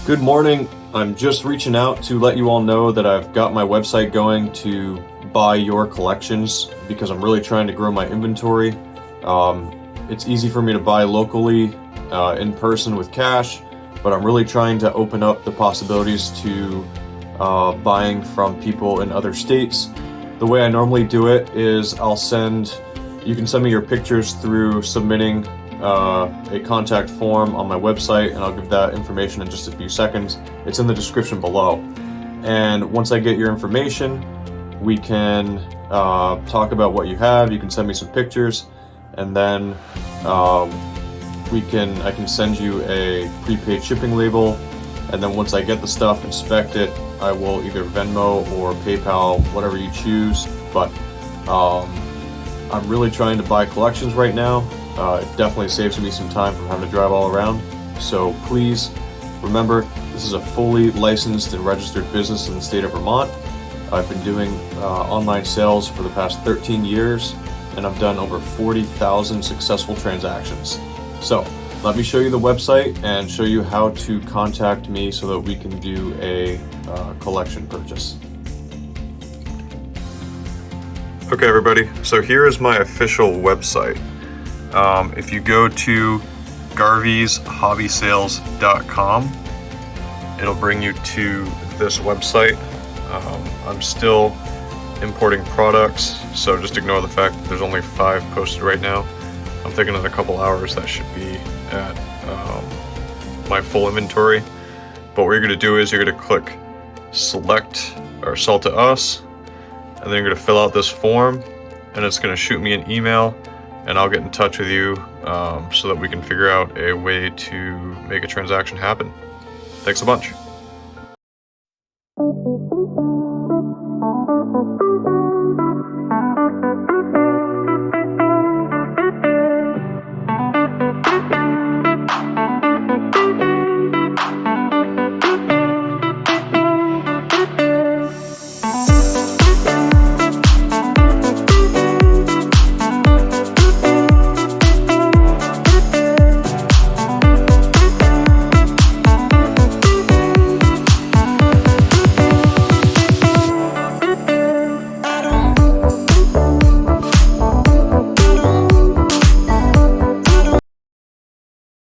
Good morning. I'm just reaching out to let you all know that I've got my website going to buy your collections because I'm really trying to grow my inventory. It's easy for me to buy locally in person with cash, but I'm really trying to open up the possibilities to buying from people in other states. The way I normally do it is you can send me your pictures through submitting a contact form on my website, and I'll give that information in just a few seconds. It's in the description below. And once I get your information, we can talk about what you have. You can send me some pictures, and then I can send you a prepaid shipping label. And then once I get the stuff, inspect it, I will either Venmo or PayPal, whatever you choose. But I'm really trying to buy collections right now. It definitely saves me some time from having to drive all around. So please remember, this is a fully licensed and registered business in the state of Vermont. I've been doing online sales for the past 13 years, and I've done over 40,000 successful transactions. So let me show you the website and show you how to contact me so that we can do a collection purchase. Okay, everybody, so here is my official website. If you go to garveyshobby.com, it'll bring you to this website. I'm still importing products, so just ignore the fact that there's only 5 posted right now. I'm thinking in a couple hours that should be at my full inventory. But what you're going to do is you're going to click select or sell to us, and then you're going to fill out this form, and it's going to shoot me an email, and I'll get in touch with you so that we can figure out a way to make a transaction happen. Thanks a bunch.